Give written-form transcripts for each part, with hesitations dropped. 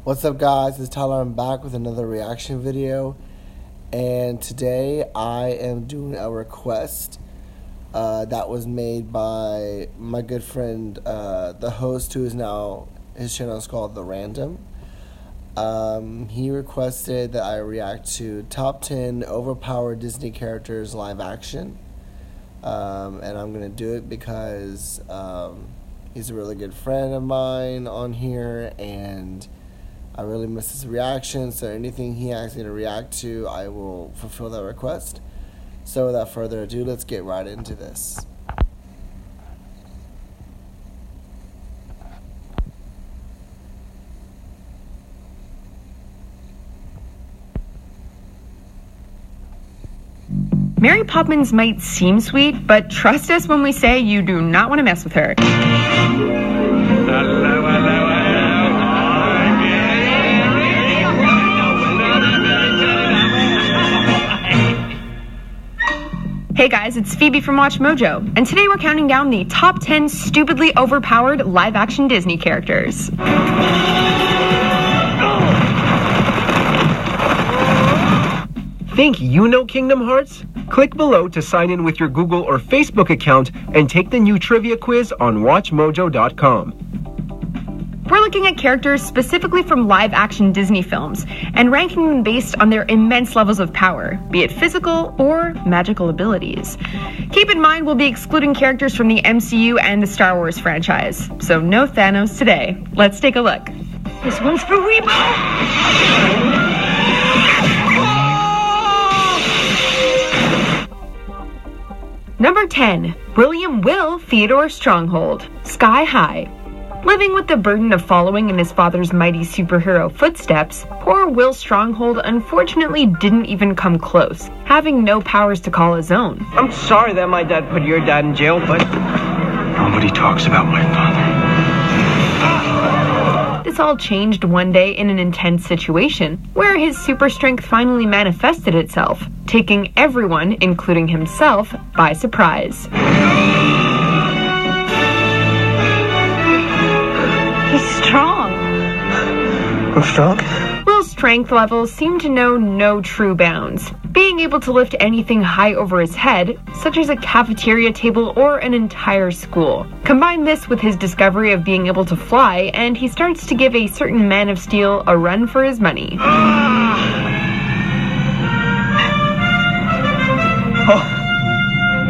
What's up, guys? It's Tyler. I'm back with another reaction video, and today I am doing a request that was made by my good friend, the host, who is now, his channel is called The Random. He requested that I react to top 10 overpowered Disney characters live action, and I'm gonna do it because he's a really good friend of mine on here, and I really miss his reaction, so anything he asks me to react to, I will fulfill that request. So without further ado, let's get right into this. Mary Poppins might seem sweet, but trust us when we say you do not want to mess with her. Hey guys, it's Phoebe from Watch Mojo, and today we're counting down the top 10 stupidly overpowered live-action Disney characters. Think you know Kingdom Hearts? Click below to sign in with your Google or Facebook account and take the new trivia quiz on WatchMojo.com. We're looking at characters specifically from live-action Disney films and ranking them based on their immense levels of power, be it physical or magical abilities. Keep in mind we'll be excluding characters from the MCU and the Star Wars franchise, so no Thanos today. Let's take a look. This one's for Weebo! Number 10. William Will Theodore Stronghold, Sky High. Living with the burden of following in his father's mighty superhero footsteps, poor Will Stronghold unfortunately didn't even come close, having no powers to call his own. I'm sorry that my dad put your dad in jail, but nobody talks about my father. This all changed one day in an intense situation, where his super strength finally manifested itself, taking everyone, including himself, by surprise. He's strong. I'm strong? Will's strength levels seem to know no true bounds, being able to lift anything high over his head, such as a cafeteria table or an entire school. Combine this with his discovery of being able to fly, and he starts to give a certain Man of Steel a run for his money. Oh,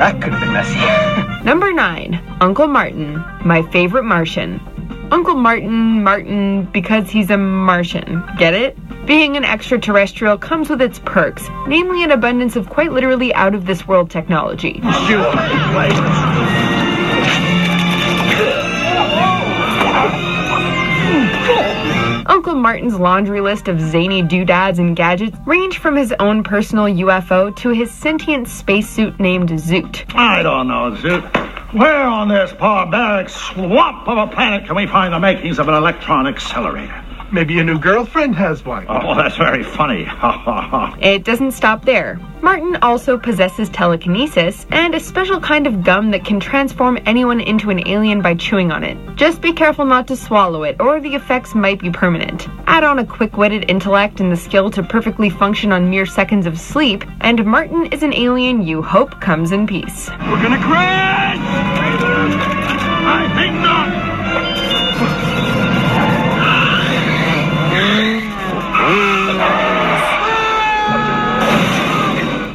that could have been messy. Number 9. Uncle Martin, my favorite Martian. Uncle Martin because he's a Martian. Get it? Being an extraterrestrial comes with its perks, namely an abundance of quite literally out-of-this-world technology. Uncle Martin's laundry list of zany doodads and gadgets range from his own personal UFO to his sentient spacesuit named Zoot. I don't know, Zoot. Where on this barbaric swamp of a planet can we find the makings of an electron accelerator? Maybe your new girlfriend has one. Oh, that's very funny. It doesn't stop there. Martin also possesses telekinesis and a special kind of gum that can transform anyone into an alien by chewing on it. Just be careful not to swallow it, or the effects might be permanent. Add on a quick-witted intellect and the skill to perfectly function on mere seconds of sleep, and Martin is an alien you hope comes in peace. We're gonna crash! I think not!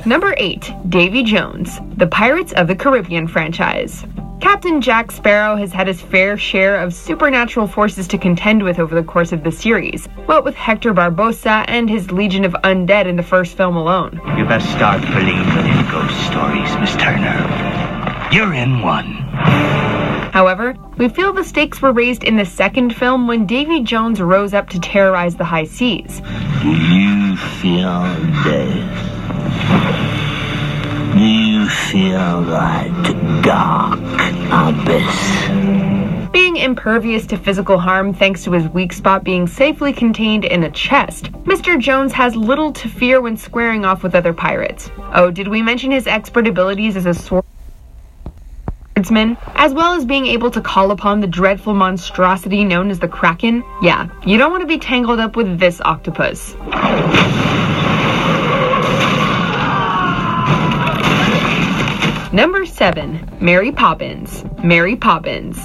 Number 8. Davy Jones, the Pirates of the Caribbean franchise. Captain Jack Sparrow has had his fair share of supernatural forces to contend with over the course of the series, what with Hector Barbossa and his legion of undead in the first film alone. You best start believing in ghost stories, Miss Turner. You're in one. However, we feel the stakes were raised in the second film when Davy Jones rose up to terrorize the high seas. Do you feel this? Do you feel that dark abyss? Being impervious to physical harm thanks to his weak spot being safely contained in a chest, Mr. Jones has little to fear when squaring off with other pirates. Oh, did we mention his expert abilities as a swordsman, as well as being able to call upon the dreadful monstrosity known as the Kraken. Yeah, you don't want to be tangled up with this octopus. Number 7. Mary Poppins. Mary Poppins.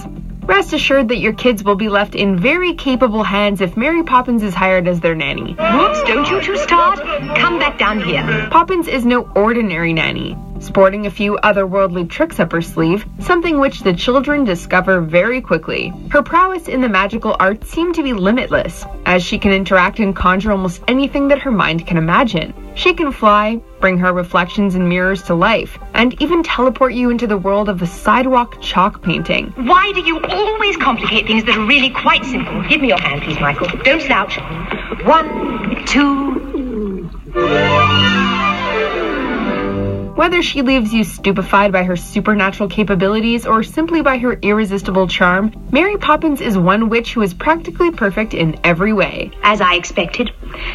Rest assured that your kids will be left in very capable hands if Mary Poppins is hired as their nanny. Whoops, don't you two start. Come back down here. Poppins is no ordinary nanny, sporting a few otherworldly tricks up her sleeve, something which the children discover very quickly. Her prowess in the magical arts seem to be limitless, as she can interact and conjure almost anything that her mind can imagine. She can fly, bring her reflections and mirrors to life, and even teleport you into the world of a sidewalk chalk painting. Why do you always complicate things that are really quite simple? Give me your hand, please, Michael. Don't slouch. 1, 2... Whether she leaves you stupefied by her supernatural capabilities or simply by her irresistible charm, Mary Poppins is one witch who is practically perfect in every way. As I expected,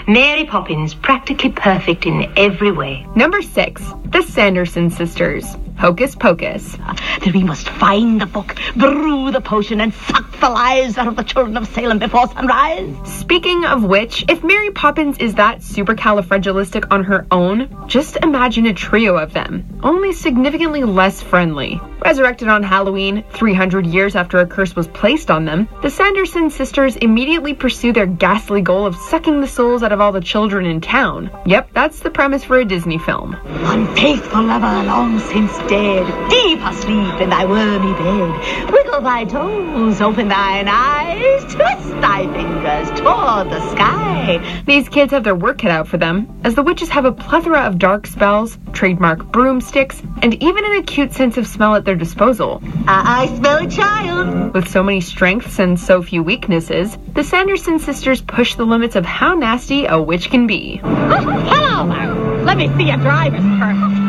Mary Poppins, practically perfect in every way. Number 6. The Sanderson Sisters. Hocus Pocus. That we must find the book, brew the potion, and suck the lives out of the children of Salem before sunrise. Speaking of which, if Mary Poppins is that supercalifragilistic on her own, just imagine a trio of them, only significantly less friendly. Resurrected on Halloween, 300 years after a curse was placed on them, the Sanderson sisters immediately pursue their ghastly goal of sucking the souls out of all the children in town. Yep, that's the premise for a Disney film. Unfaithful lover, long since dead, deep asleep in thy wormy bed, wiggle thy toes, open thine eyes, twist thy fingers toward the sky. These kids have their work cut out for them, as the witches have a plethora of dark spells, trademark broomsticks, and even an acute sense of smell at their disposal. I smell a child. With so many strengths and so few weaknesses, the Sanderson sisters push the limits of how nasty a witch can be. Hello there. Let me see your driver's permit.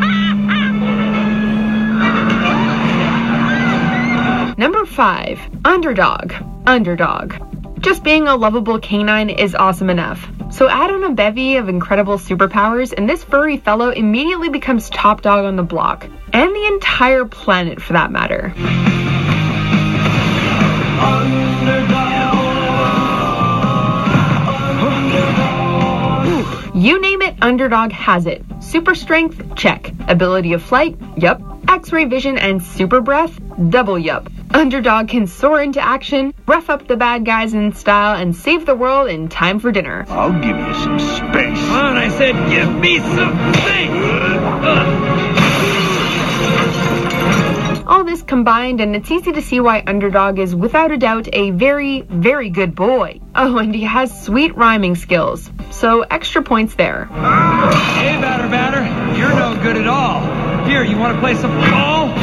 Number 5. Underdog. Underdog. Just being a lovable canine is awesome enough. So add on a bevy of incredible superpowers and this furry fellow immediately becomes top dog on the block. And the entire planet for that matter. You name it, Underdog has it. Super strength? Check. Ability of flight? Yup. X-ray vision and super breath? Double yup. Underdog can soar into action, rough up the bad guys in style, and save the world in time for dinner. I'll give you some space. Come on, I said give me some space! All this combined, and it's easy to see why Underdog is without a doubt a very, very good boy. Oh, and he has sweet rhyming skills, so extra points there. Hey, batter, you're no good at all. Here, you want to play some ball?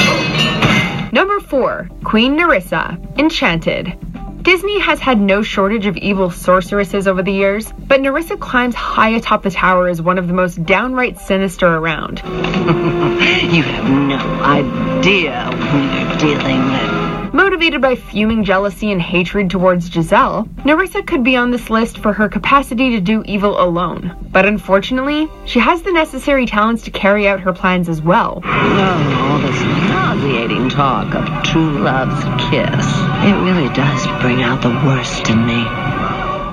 Number 4. Queen Nerissa. Enchanted. Disney has had no shortage of evil sorceresses over the years, but Nerissa climbs high atop the tower as one of the most downright sinister around. You have no idea who you're dealing with. Motivated by fuming jealousy and hatred towards Giselle, Nerissa could be on this list for her capacity to do evil alone. But unfortunately, she has the necessary talents to carry out her plans as well. Oh, all this nauseating talk of true love's kiss. It really does bring out the worst in me.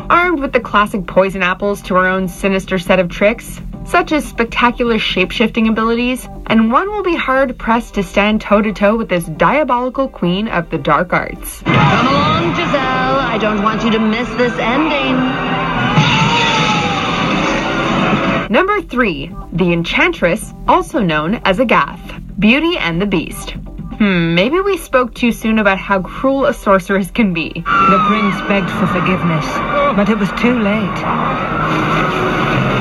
Armed with the classic poison apples to her own sinister set of tricks, such as spectacular shape-shifting abilities, and one will be hard-pressed to stand toe-to-toe with this diabolical queen of the dark arts. Come along, Giselle. I don't want you to miss this ending. Number 3. The Enchantress, also known as a Gath. Beauty and the Beast. Maybe we spoke too soon about how cruel a sorceress can be. The prince begged for forgiveness, but it was too late.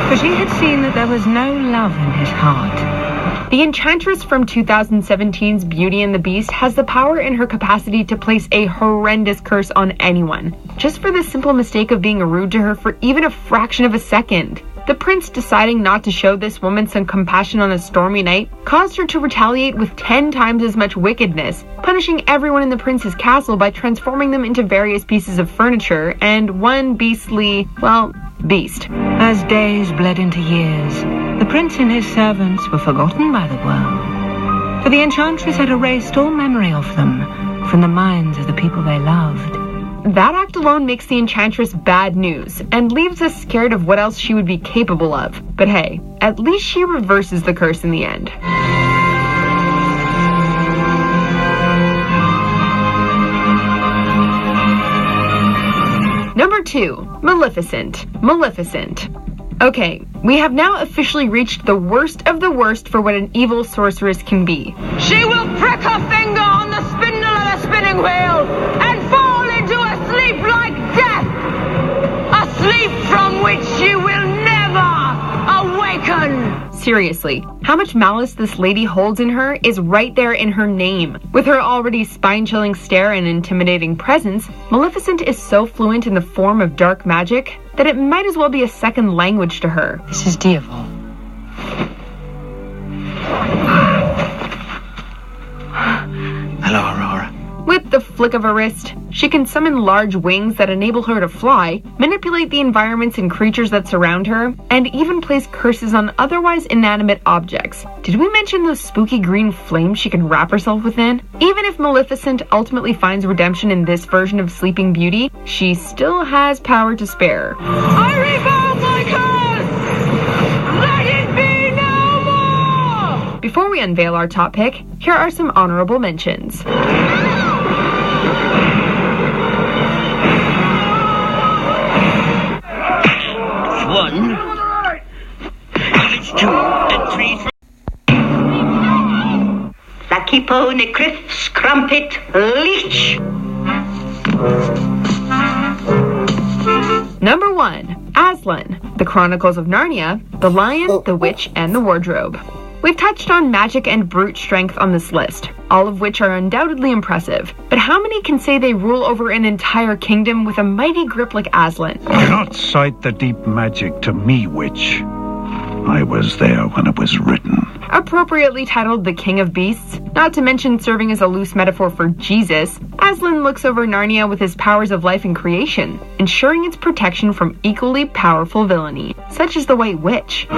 For she had seen that there was no love in his heart. The Enchantress from 2017's Beauty and the Beast has the power in her capacity to place a horrendous curse on anyone, just for the simple mistake of being rude to her for even a fraction of a second. The prince deciding not to show this woman some compassion on a stormy night caused her to retaliate with 10 times as much wickedness, punishing everyone in the prince's castle by transforming them into various pieces of furniture and one beastly, well, beast. As days bled into years, the prince and his servants were forgotten by the world. For the Enchantress had erased all memory of them from the minds of the people they loved. That act alone makes the Enchantress bad news and leaves us scared of what else she would be capable of. But hey, at least she reverses the curse in the end. Number 2, Maleficent. Maleficent. Okay, we have now officially reached the worst of the worst for what an evil sorceress can be. She will prick her finger on the spindle of the spinning wheel and fall into a sleep like death. A sleep from which she will never awaken. Seriously, how much malice this lady holds in her is right there in her name. With her already spine-chilling stare and intimidating presence, Maleficent is so fluent in the form of dark magic that it might as well be a second language to her. This is Diavol. Hello, Aurora. With the flick of a wrist, she can summon large wings that enable her to fly, manipulate the environments and creatures that surround her, and even place curses on otherwise inanimate objects. Did we mention those spooky green flames she can wrap herself within? Even if Maleficent ultimately finds redemption in this version of Sleeping Beauty, she still has power to spare. I revoke my curse! Let it be no more! Before we unveil our top pick, here are some honorable mentions. One. It's 2 and 3 for... Lakipo, Necriff, Scrumpet, Leech. Number 1, Aslan, The Chronicles of Narnia, The Lion, the Witch, and the Wardrobe. We've touched on magic and brute strength on this list, all of which are undoubtedly impressive. But how many can say they rule over an entire kingdom with a mighty grip like Aslan? Do not cite the deep magic to me, witch. I was there when it was written. Appropriately titled the King of Beasts, not to mention serving as a loose metaphor for Jesus, Aslan looks over Narnia with his powers of life and creation, ensuring its protection from equally powerful villainy, such as the White Witch.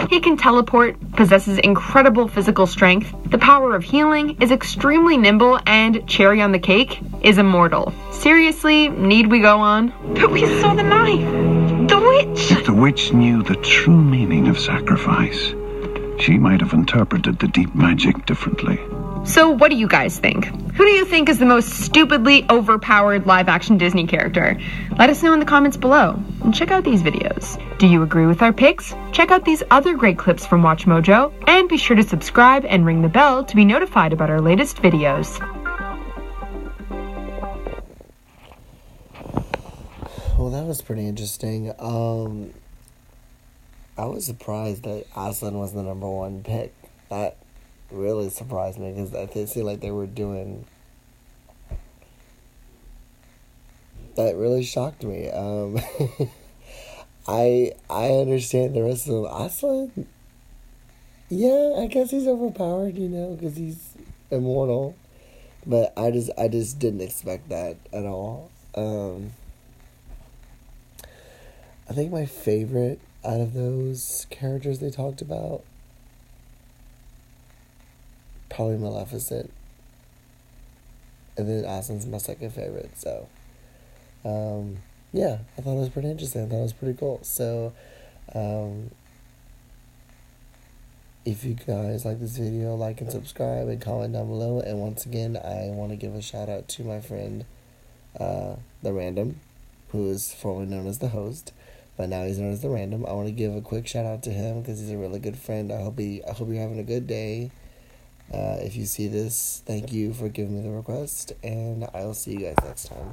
He can teleport, possesses incredible physical strength, the power of healing, is extremely nimble, and, cherry on the cake, is immortal. Seriously, need we go on? But we saw the knife! The witch! If the witch knew the true meaning of sacrifice, she might have interpreted the deep magic differently. So what do you guys think? Who do you think is the most stupidly overpowered live-action Disney character? Let us know in the comments below, and check out these videos. Do you agree with our picks? Check out these other great clips from Watch Mojo, and be sure to subscribe and ring the bell to be notified about our latest videos. Well, that was pretty interesting. I was surprised that Aslan was the number 1 pick. That really surprised me because it seemed like they were doing... That really shocked me. I understand the rest of them. Aslan, yeah, I guess he's overpowered, because he's immortal. But I just didn't expect that at all. I think my favorite out of those characters they talked about, probably Maleficent. And then Aslan's my second favorite, so... yeah, I thought it was pretty interesting. I thought it was pretty cool. So, if you guys like this video, like and subscribe and comment down below. And once again, I want to give a shout out to my friend, The Random, who is formerly known as the host, but now he's known as The Random. I want to give a quick shout out to him because he's a really good friend. I hope you're having a good day. If you see this, thank you for giving me the request, and I'll see you guys next time.